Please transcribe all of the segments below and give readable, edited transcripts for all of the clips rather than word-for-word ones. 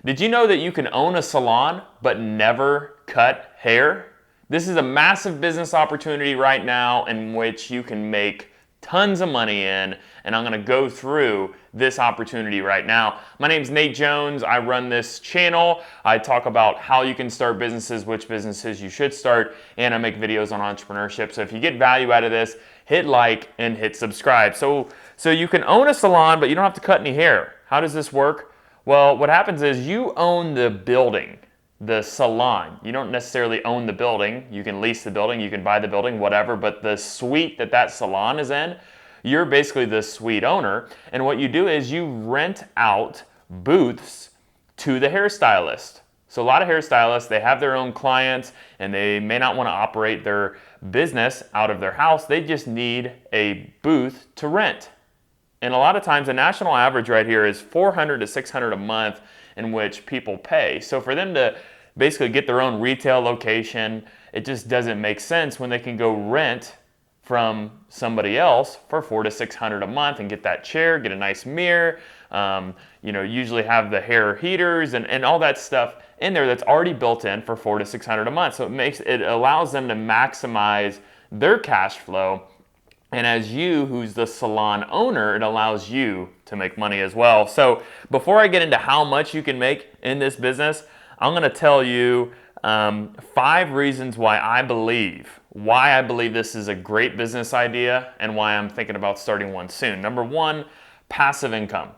Did you know that you can own a salon but never cut hair? This is a massive business opportunity right now in which you can make tons of money in, and I'm gonna go through this opportunity right now. My name's Nate Jones. I run this channel. I talk about how you can start businesses, which businesses you should start, and I make videos on entrepreneurship. So if you get value out of this, hit like and hit subscribe. So you can own a salon, but you don't have to cut any hair. How does this work? Well, what happens is you own the building, the salon. You don't necessarily own the building. You can lease the building, you can buy the building, whatever, but the suite that salon is in, you're basically the suite owner. And what you do is you rent out booths to the hairstylist. So a lot of hairstylists, they have their own clients and they may not want to operate their business out of their house. They just need a booth to rent. And a lot of times the national average right here is $400 to $600 a month in which people pay. So for them to basically get their own retail location, it just doesn't make sense when they can go rent from somebody else for $400 to $600 a month and get that chair, get a nice mirror, usually have the hair heaters and all that stuff in there that's already built in for $400 to $600 a month. So it allows them to maximize their cash flow. And as you, who's the salon owner, it allows you to make money as well. So before I get into how much you can make in this business, I'm gonna tell you 5 reasons why I believe this is a great business idea and why I'm thinking about starting one soon. Number 1, passive income.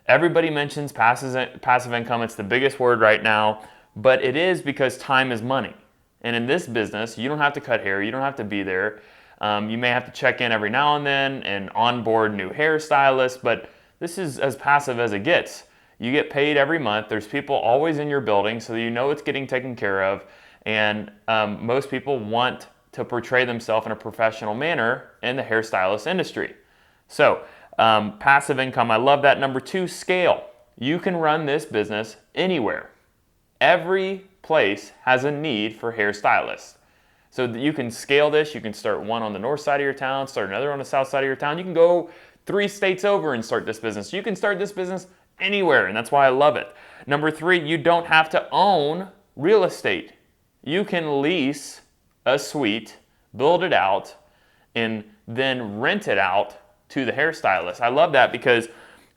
Everybody mentions passive income. It's the biggest word right now, but it is because time is money. And in this business, you don't have to cut hair, you don't have to be there. You may have to check in every now and then and onboard new hairstylists, but this is as passive as it gets. You get paid every month. There's people always in your building, so you know it's getting taken care of. And most people want to portray themselves in a professional manner in the hairstylist industry. So passive income, I love that. Number 2, scale. You can run this business anywhere. Every place has a need for hairstylists. So that you can scale this. You can start one on the north side of your town, start another on the south side of your town. You can go 3 states over and start this business. You can start this business anywhere, and that's why I love it. Number 3, you don't have to own real estate. You can lease a suite, build it out, and then rent it out to the hairstylist. I love that because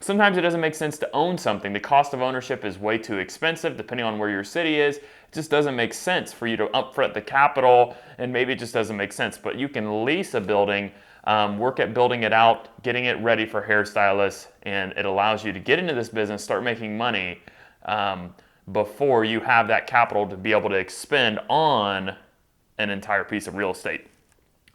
sometimes it doesn't make sense to own something. The cost of ownership is way too expensive depending on where your city is. It just doesn't make sense for you to upfront the capital, and maybe it just doesn't make sense. But you can lease a building, work at building it out, getting it ready for hairstylists, and it allows you to get into this business, start making money before you have that capital to be able to expend on an entire piece of real estate.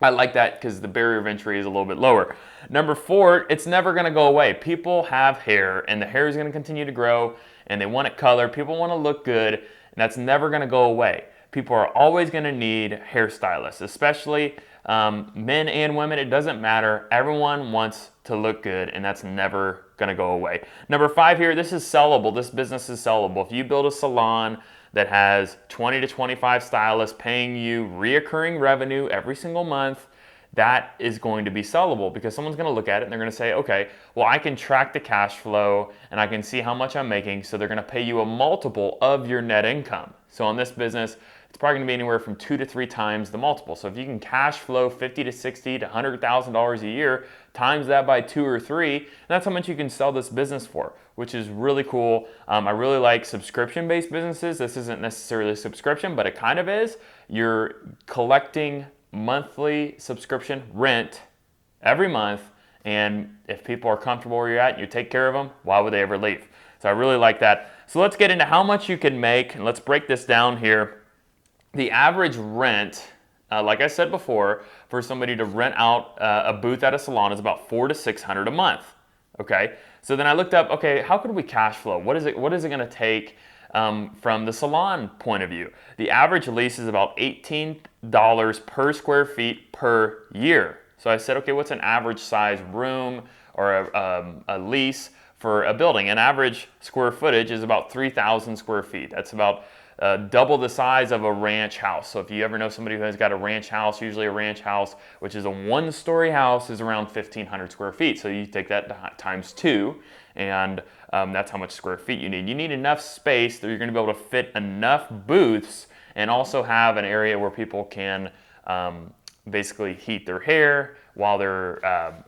I like that because the barrier of entry is a little bit lower. Number 4, it's never gonna go away. People have hair and the hair is gonna continue to grow and they want it colored. People wanna look good and that's never gonna go away. People are always gonna need hairstylists, especially men and women, it doesn't matter. Everyone wants to look good and that's never gonna go away. Number 5 here, this is sellable. This business is sellable. If you build a salon that has 20 to 25 stylists paying you reoccurring revenue every single month, that is going to be sellable because someone's going to look at it and they're going to say, okay, well, I can track the cash flow and I can see how much I'm making, so they're going to pay you a multiple of your net income. So on this business, it's probably going to be anywhere from 2 to 3 times the multiple. So if you can cash flow $50 to $60 to $100,000 a year, times that by 2 or 3, that's how much you can sell this business for, which is really cool. I really like subscription-based businesses. This isn't necessarily a subscription, but it kind of is. You're collecting monthly subscription rent every month, and if people are comfortable where you're at and you take care of them, why would they ever leave? So I really like that. So let's get into how much you can make, and let's break this down here. The average rent, like I said before, for somebody to rent out a booth at a salon is about $400 to $600 a month. Okay, so then I looked up, okay, how could we cash flow? What is it going to take from the salon point of view? The average lease is about $18 per square feet per year. So I said, okay, what's an average size room or a lease for a building? An average square footage is about 3,000 square feet. That's about double the size of a ranch house. So if you ever know somebody who has got a ranch house, usually a ranch house, which is a 1-story house, is around 1,500 square feet. So you take that times 2, And that's how much square feet you need. You need enough space that you're going to be able to fit enough booths and also have an area where people can basically heat their hair while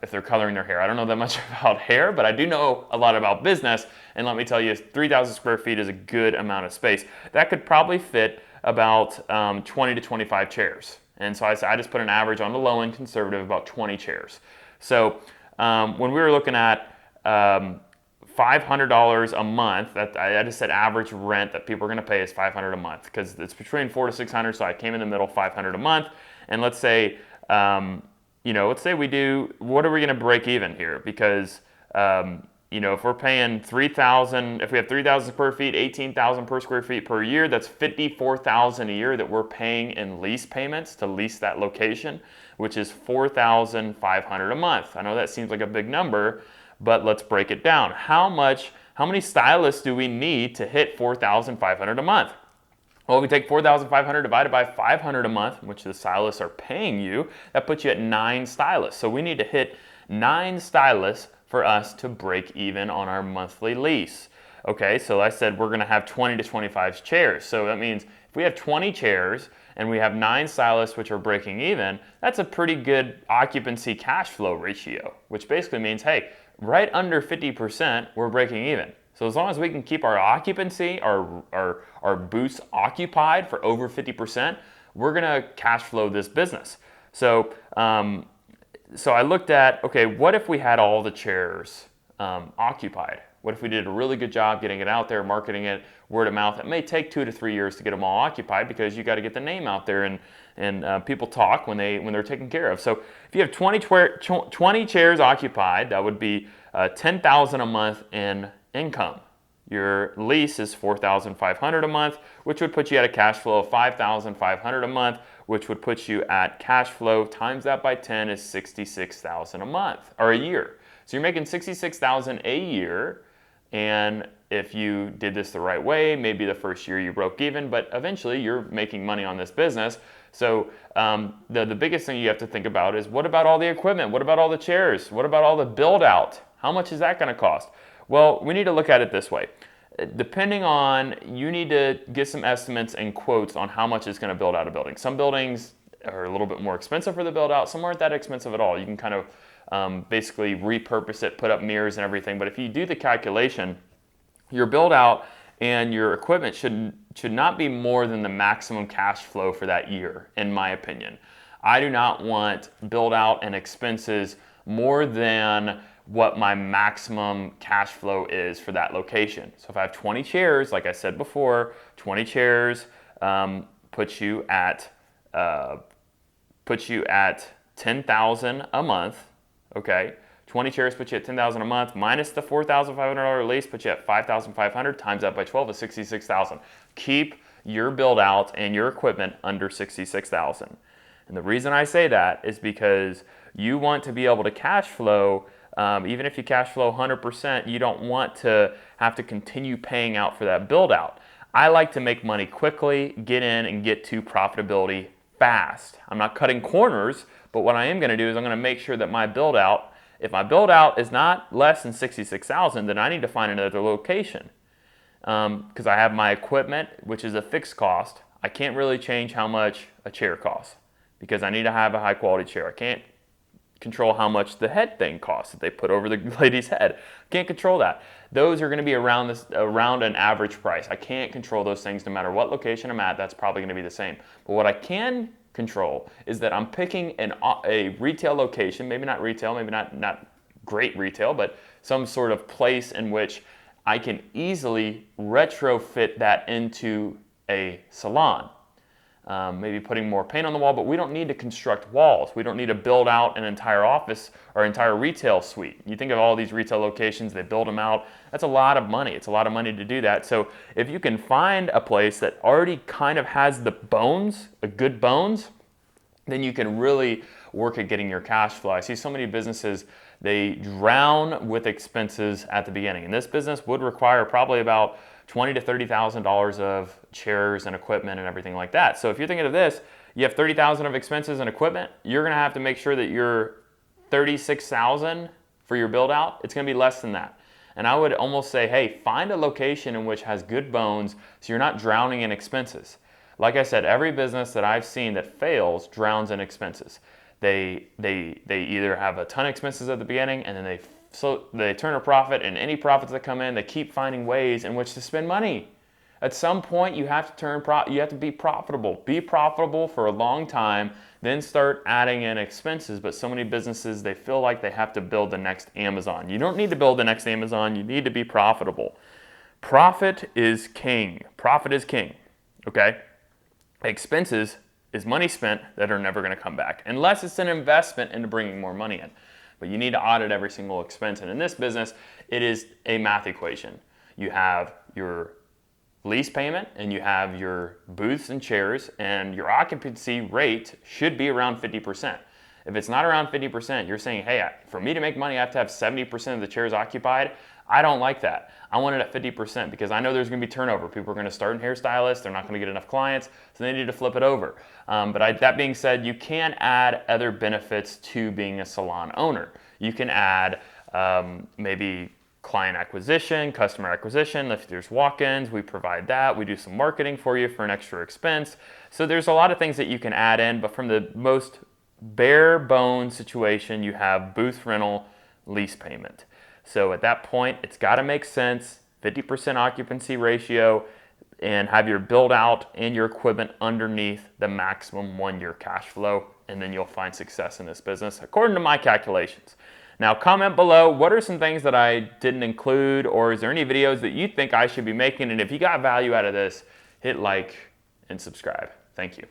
if they're coloring their hair. I don't know that much about hair, but I do know a lot about business. And let me tell you, 3,000 square feet is a good amount of space. That could probably fit about 20 to 25 chairs. And so I just put an average on the low end conservative, about 20 chairs. So when we were looking at $500 a month, I just said average rent that people are going to pay is $500 a month, because it's between $400 to $600. So I came in the middle, $500 a month. And let's say, let's say we do, what are we going to break even here? Because, if we're paying 3,000, if we have 3,000 square feet, 18,000 per square feet per year, that's 54,000 a year that we're paying in lease payments to lease that location, which is 4,500 a month. I know that seems like a big number, but let's break it down. How many stylists do we need to hit 4,500 a month? Well, if we take 4,500 divided by 500 a month, which the stylists are paying you, that puts you at 9 stylists. So we need to hit 9 stylists for us to break even on our monthly lease. Okay, so I said we're going to have 20 to 25 chairs. So that means if we have 20 chairs and we have 9 stylists which are breaking even, that's a pretty good occupancy cash flow ratio, which basically means, hey, right under 50%, we're breaking even. So as long as we can keep our occupancy, our booths occupied for over 50%, we're gonna cash flow this business. So I looked at, okay, what if we had all the chairs occupied? What if we did a really good job getting it out there, marketing it, word of mouth? It may take 2 to 3 years to get them all occupied, because you got to get the name out there, and people talk when they're taken care of. So if you have 20 chairs occupied, that would be $10,000 a month in income. Your lease is $4,500 a month, which would put you at a cash flow of $5,500 a month, which would put you at cash flow times that by 10 is $66,000 a month or a year. So you're making $66,000 a year, and if you did this the right way, maybe the first year you broke even, but eventually you're making money on this business. So the biggest thing you have to think about is, what about all the equipment? What about all the chairs? What about all the build out? How much is that going to cost? Well, we need to look at it this way. You need to get some estimates and quotes on how much it's going to build out a building. Some buildings are a little bit more expensive for the build out. Some aren't that expensive at all. You can kind of basically repurpose it, put up mirrors and everything. But if you do the calculation, your build out and your equipment should not be more than the maximum cash flow for that year, in my opinion. I do not want build out and expenses more than what my maximum cash flow is for that location. So if I have 20 chairs, like I said before, 20 chairs puts you at $10,000 a month. Okay, 20 chairs puts you at $10,000 a month, minus the $4,500 lease puts you at $5,500, times that by 12 is $66,000. Keep your build out and your equipment under $66,000. And the reason I say that is because you want to be able to cash flow. Even if you cash flow 100%, you don't want to have to continue paying out for that build out. I like to make money quickly, get in and get to profitability fast. I'm not cutting corners, but what I am going to do is I'm going to make sure that my build out, if my build out is not less than $66,000, then I need to find another location. Because I have my equipment, which is a fixed cost. I can't really change how much a chair costs, because I need to have a high quality chair. I can't control how much the head thing costs that they put over the lady's head. Can't control that. Those are going to be around an average price. I can't control those things no matter what location I'm at. That's probably going to be the same. But what I can control is that I'm picking a retail location, maybe not retail, maybe not great retail, but some sort of place in which I can easily retrofit that into a salon. Maybe putting more paint on the wall, but we don't need to construct walls. We don't need to build out an entire office or entire retail suite. You think of all these retail locations, they build them out. That's a lot of money. It's a lot of money to do that. So if you can find a place that already kind of has the bones, a good bones, then you can really work at getting your cash flow. I see so many businesses, they drown with expenses at the beginning. And this business would require probably about $20,000 to $30,000 of chairs and equipment and everything like that. So if you're thinking of this, you have $30,000 of expenses and equipment, you're going to have to make sure that your $36,000 for your build out, it's going to be less than that. And I would almost say, hey, find a location in which has good bones so you're not drowning in expenses. Like I said, every business that I've seen that fails drowns in expenses. They either have a ton of expenses at the beginning and then they turn a profit, and any profits that come in, they keep finding ways in which to spend money. At some point, you have to be profitable. Be profitable for a long time, then start adding in expenses. But so many businesses, they feel like they have to build the next Amazon. You don't need to build the next Amazon. You need to be profitable. Profit is king. Profit is king. Okay? Expenses is money spent that are never going to come back, unless it's an investment into bringing more money in. But you need to audit every single expense. And in this business, it is a math equation. You have your lease payment and you have your booths and chairs, and your occupancy rate should be around 50%. If it's not around 50%, you're saying, hey, for me to make money, I have to have 70% of the chairs occupied. I don't like that. I want it at 50% because I know there's going to be turnover. People are going to start in hairstylists. They're not going to get enough clients, so they need to flip it over. That being said, you can add other benefits to being a salon owner. You can add maybe client acquisition, customer acquisition. If there's walk-ins, we provide that. We do some marketing for you for an extra expense. So there's a lot of things that you can add in, but from the most bare bones situation, you have booth rental, lease payment. So at that point, it's got to make sense, 50% occupancy ratio, and have your build out and your equipment underneath the maximum 1-year cash flow, and then you'll find success in this business, according to my calculations. Now, comment below, what are some things that I didn't include, or is there any videos that you think I should be making? And if you got value out of this, hit like and subscribe. Thank you.